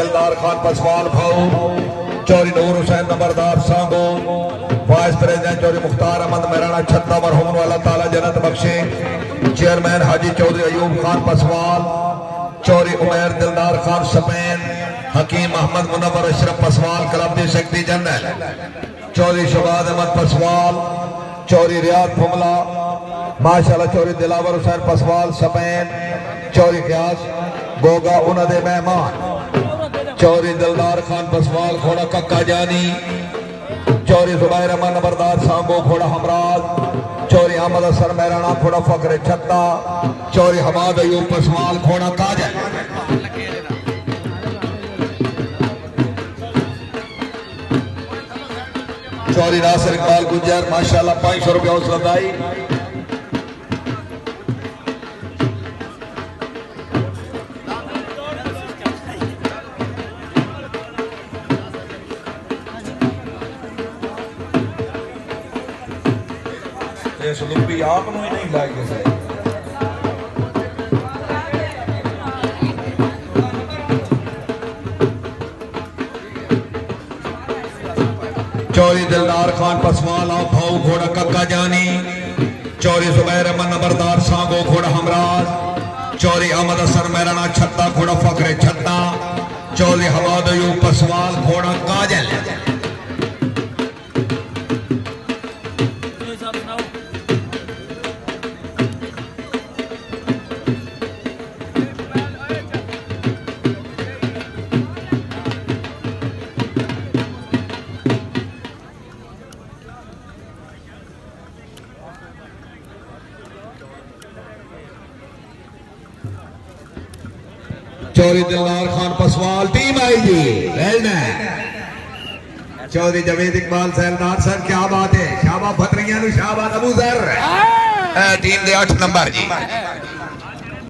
दिलदार खान पसवाल भाऊ, चौरी नूर हुसैन नंबरदार सांगो, वाइस प्रेसिडेंट चौरी मुख्तार अहमद मेराना छत्ता मरहूम वाला ताला जन्नत बख्शे, चेयरमैन हाजी चौधरी अयूब खान पसवाल, चौरी उमैर दिलदार खान सपेन, हकीम अहमद मुनव्वर अशरफ पसवाल क्लब के secretary general, Chauri Shabad Ahmad Paswal, Chauri Riyadh फुमला, माशाल्लाह चौरी दिलावर हुसैन पसवाल सपेन, चौरी क्यास गोगा उन्होंने मेहमान, चौरी दिलदार खान पसवाल खोड़ा कक्का जानी, चौरी जुबैर अहमद नंबरदार सांगो खोड़ा हमराज, चौरी अहमद असर मेहराना खोड़ा फकरे छत्ता, चौरी हमाद अयूब पसवाल खोड़ा काजल, चौरी नासिर इकबाल गुज्जर माशाल्लाह 500 रुपया हौसला अफजाई। भी आप नहीं लागे सही चौरी दिलदार खान पसवाल आओ भाऊ घोड़ा कक्का जानी, चौरी जुबैर अहमद नंबरदार सांगो घोड़ा हमराज, चौरी अहमद असर मेहराना छत्ता घोड़ा फकरे छत्ता, चौरी हमाद अयूब पसवाल घोड़ा काजल, चौरी दिलदार खान पसवाल टीम आई जी चौधरी जवेद इकबाल सैलदार सर क्या बात है, शाबाश भतरिया शाबाश अबू सर टीम दे 8 नंबर जी।